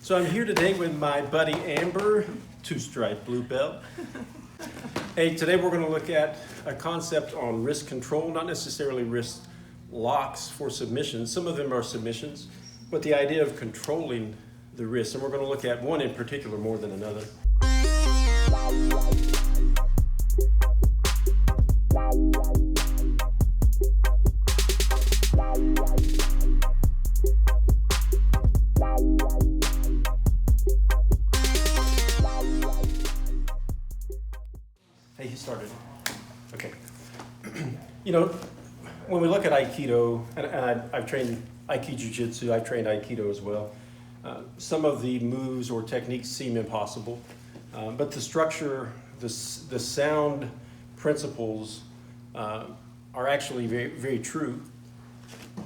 So I'm here today with my buddy Amber, two-stripe blue belt. Hey, today we're going to look at a concept on wrist control, not necessarily wrist locks for submissions. Some of them are submissions, but the idea of controlling the wrist. And we're going to look at one in particular more than another. Hey, he started. Okay. You know, when we look at Aikido, and I've trained Aiki Jiu-jitsu, I've trained Aikido as well. Some of the moves or techniques seem impossible, but the structure, the sound principles are actually very, very true.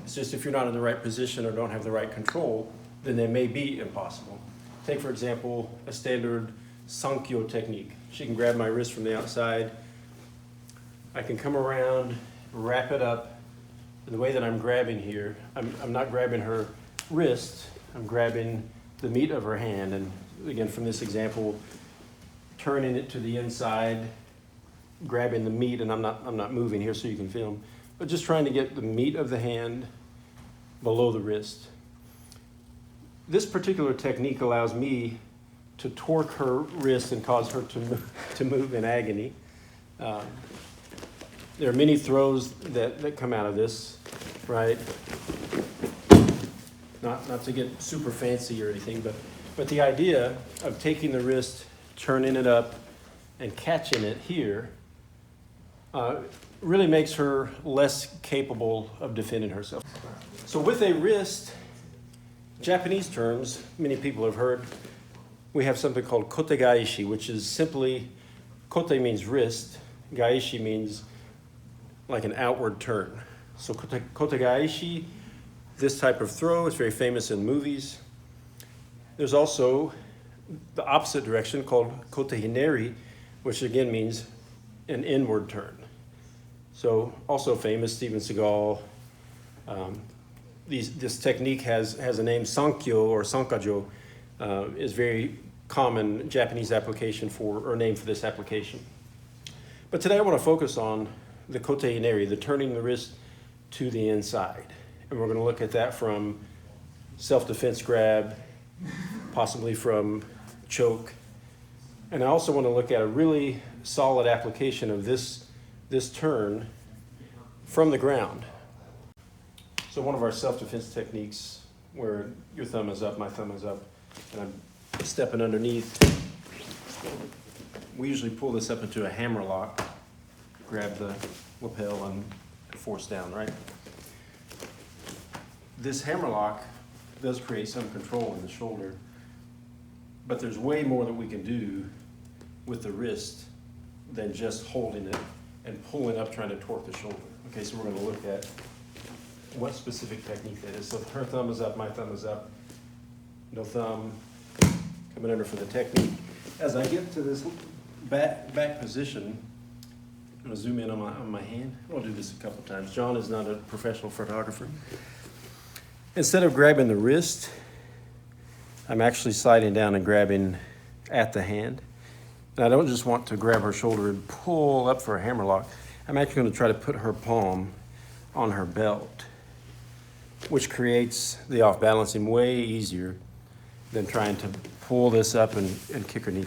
It's just if you're not in the right position or don't have the right control, then they may be impossible. Take, for example, a standard Sankyo technique. She can grab my wrist from the outside. I can come around, wrap it up. And the way that I'm grabbing here, I'm not grabbing her wrist, I'm grabbing the meat of her hand. And again, from this example, turning it to the inside, grabbing the meat, and I'm not moving here so you can film, but just trying to get the meat of the hand below the wrist. This particular technique allows me to torque her wrist and cause her to move in agony. There are many throws that come out of this, right? Not to get super fancy or anything, but the idea of taking the wrist, turning it up, and catching it here really makes her less capable of defending herself. So with a wrist, Japanese terms, many people have heard, we have something called kote gaishi, which is simply, kote means wrist, gaishi means like an outward turn. So kote gaishi, this type of throw is very famous in movies. There's also the opposite direction called kote hineri, which again means an inward turn. So also famous, Steven Seagal. This technique has a name, Sankyo or Sankajo, is very common Japanese application or name for this application. But today I want to focus on the kote hineri, the turning the wrist to the inside. And we're going to look at that from self-defense grab, possibly from choke. And I also want to look at a really solid application of this turn from the ground. So one of our self-defense techniques where your thumb is up, my thumb is up, and I'm stepping underneath. We usually pull this up into a hammer lock, grab the lapel and force down, right? This hammer lock does create some control in the shoulder, but there's way more that we can do with the wrist than just holding it and pulling up trying to torque the shoulder. Okay, so we're going to look at what specific technique that is. So if her thumb is up, my thumb is up, no thumb, coming under for the technique. As I get to this back position, I'm going to zoom in on my hand. I'll do this a couple times. John is not a professional photographer. Instead of grabbing the wrist, I'm actually sliding down and grabbing at the hand. And I don't just want to grab her shoulder and pull up for a hammer lock. I'm actually going to try to put her palm on her belt, which creates the off-balancing way easier than trying to pull this up and kick her knee.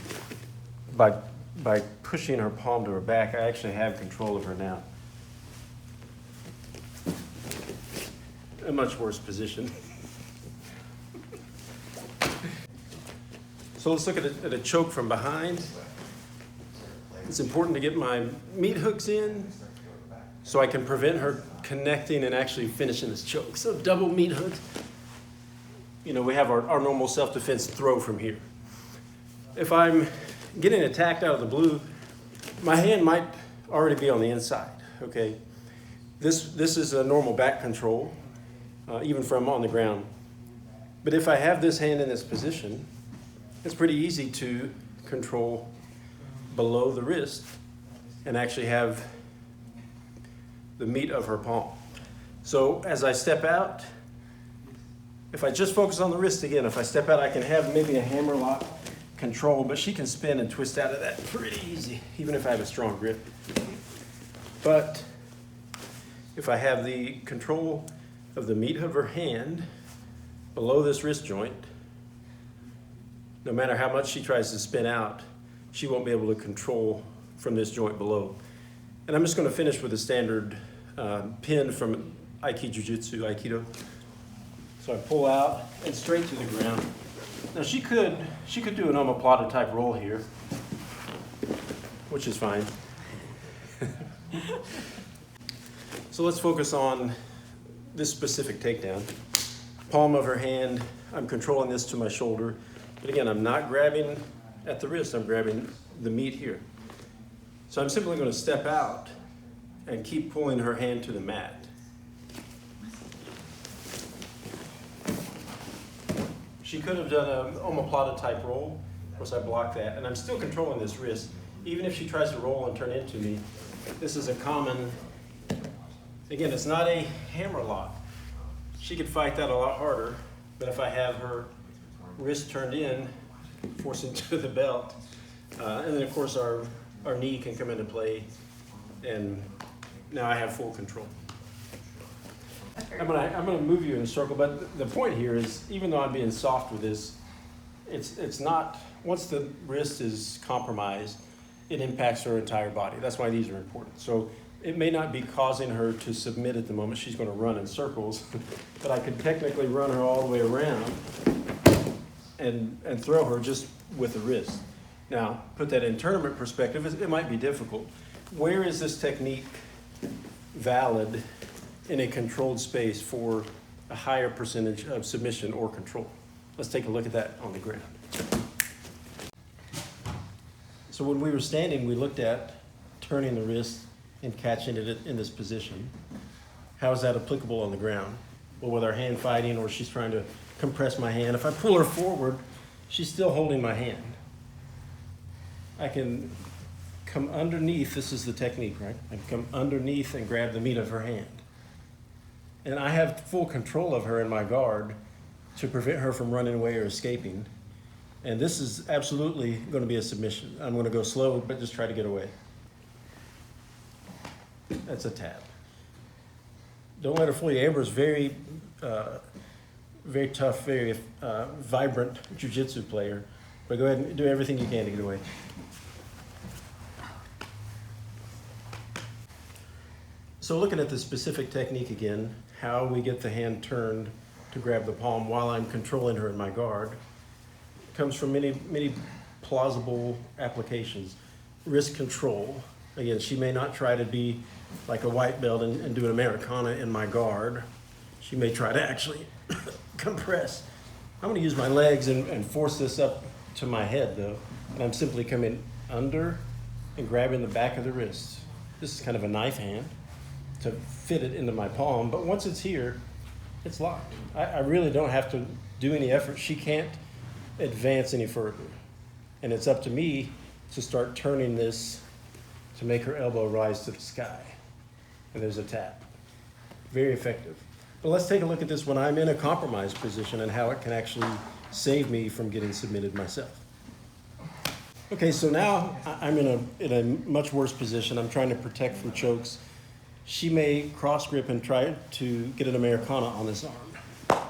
By pushing her palm to her back, I actually have control of her now. A much worse position. So let's look at a choke from behind. It's important to get my meat hooks in so I can prevent her connecting and actually finishing this choke. So double meat hooks. You know, we have our normal self-defense throw from here. If I'm getting attacked out of the blue, my hand might already be on the inside, okay? This is a normal back control, even from on the ground. But if I have this hand in this position, it's pretty easy to control below the wrist and actually have the meat of her palm. So as I step out, If I just focus on the wrist again, if I step out, I can have maybe a hammer lock control, but she can spin and twist out of that pretty easy, even if I have a strong grip. But if I have the control of the meat of her hand below this wrist joint, no matter how much she tries to spin out, she won't be able to control from this joint below. And I'm just going to finish with a standard pin from aikijujutsu, aikido. So I pull out and straight to the ground. Now she could do an omoplata type roll here, which is fine. So let's focus on this specific takedown. Palm of her hand, I'm controlling this to my shoulder. But again, I'm not grabbing at the wrist, I'm grabbing the meat here. So I'm simply going to step out and keep pulling her hand to the mat. She could have done an omoplata type roll. Of course, I blocked that. And I'm still controlling this wrist. Even if she tries to roll and turn into me, this is a common, again, it's not a hammer lock. She could fight that a lot harder, but if I have her wrist turned in, forcing to the belt, and then of course our knee can come into play, and now I have full control. I'm gonna move you in a circle, but the point here is, even though I'm being soft with this, it's not, once the wrist is compromised, it impacts her entire body. That's why these are important. So it may not be causing her to submit at the moment. She's going to run in circles, but I could technically run her all the way around and throw her just with the wrist. Now, put that in tournament perspective, it might be difficult. Where is this technique valid in a controlled space for a higher percentage of submission or control? Let's take a look at that on the ground. So when we were standing, we looked at turning the wrist and catching it in this position. How is that applicable on the ground? Well, with our hand fighting, or she's trying to compress my hand. If I pull her forward, she's still holding my hand. I can come underneath, this is the technique, right? I can come underneath and grab the meat of her hand. And I have full control of her in my guard to prevent her from running away or escaping. And this is absolutely going to be a submission. I'm going to go slow, but just try to get away. That's a tap. Don't let her fool you. Amber's very tough, very vibrant jiu-jitsu player. But go ahead and do everything you can to get away. So looking at the specific technique again, how we get the hand turned to grab the palm while I'm controlling her in my guard, comes from many plausible applications. Wrist control. Again, she may not try to be like a white belt and do an Americana in my guard. She may try to actually compress. I'm going to use my legs and force this up to my head, though. And I'm simply coming under and grabbing the back of the wrist. This is kind of a knife hand to fit it into my palm. But once it's here, it's locked. I really don't have to do any effort. She can't advance any further. And it's up to me to start turning this to make her elbow rise to the sky. And there's a tap. Very effective. But let's take a look at this when I'm in a compromised position and how it can actually save me from getting submitted myself. Okay, so now I'm in a much worse position. I'm trying to protect from chokes. She may cross grip and try to get an Americana on this arm.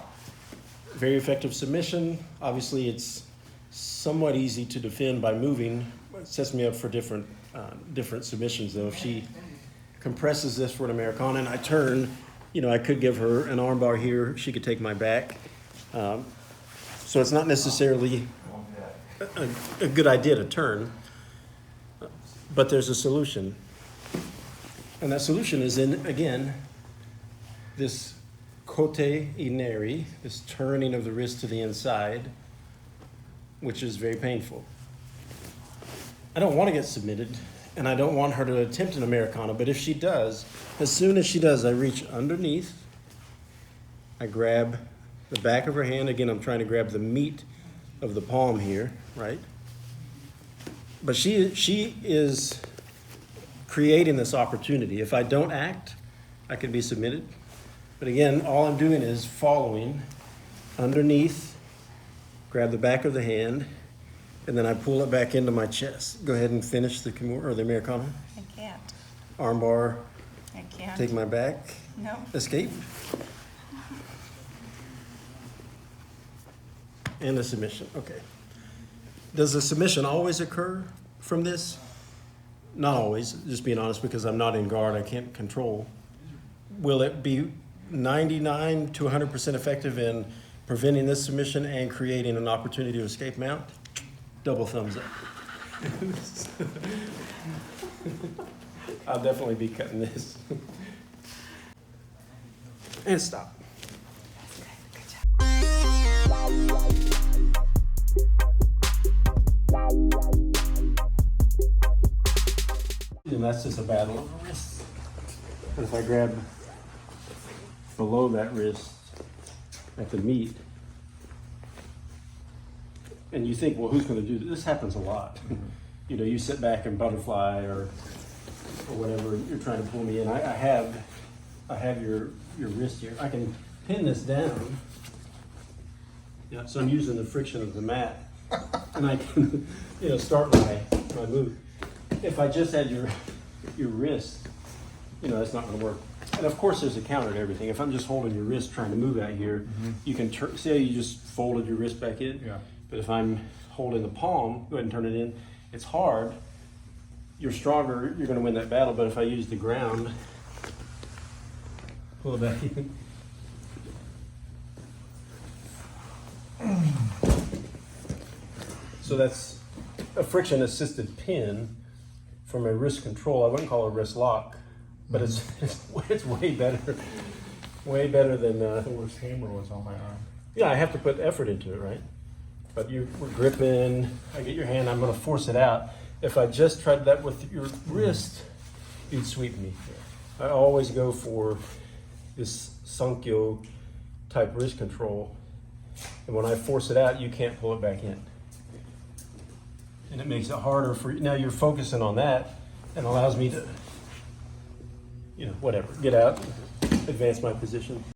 Very effective submission. Obviously, it's somewhat easy to defend by moving. It sets me up for different submissions, though. If she compresses this for an Americana and I turn, I could give her an armbar here. She could take my back. So it's not necessarily a good idea to turn, but there's a solution. And that solution is in, again, this kote ineri, this turning of the wrist to the inside, which is very painful. I don't want to get submitted, and I don't want her to attempt an Americana, but if she does, as soon as she does, I reach underneath, I grab the back of her hand. Again, I'm trying to grab the meat of the palm here, right? But she is creating this opportunity. If I don't act, I could be submitted. But again, all I'm doing is following underneath, grab the back of the hand, and then I pull it back into my chest. Go ahead and finish the Kimura or the Americano. I can't. Armbar, I can't. take my back, No. escape. And a submission, okay. Does the submission always occur from this? Not always, just being honest, because I'm not in guard, I can't control. Will it be 99 to 100% effective in preventing this submission and creating an opportunity to escape mount? Double thumbs up. I'll definitely be cutting this. And stop. Good job. And that's just a battle of the wrists. But if I grab below that wrist at the meat, and you think, well, who's going to do this? This happens a lot. You know, you sit back and butterfly or whatever, you're trying to pull me in. I have your wrist here. I can pin this down. Yeah, so I'm using the friction of the mat, and I can, you know, start my move. If I just had your wrist, you know, that's not going to work. And of course, there's a counter to everything. If I'm just holding your wrist trying to move out here, you can say you just folded your wrist back in. Yeah. But if I'm holding the palm, go ahead and turn it in. It's hard. You're stronger. You're going to win that battle. But if I use the ground, pull it back in. So that's a friction-assisted pin from a wrist control. I wouldn't call it a wrist lock, but it's way better than The worst hammer was on my arm. yeah, I have to put effort into it, right? But we're gripping, I get your hand, I'm gonna force it out. If I just tried that with your wrist, you'd sweep me. I always go for this Sankyo type wrist control. And when I force it out, you can't pull it back in. And it makes it harder for you. Now you're focusing on that and allows me to, you know, whatever, get out, advance my position.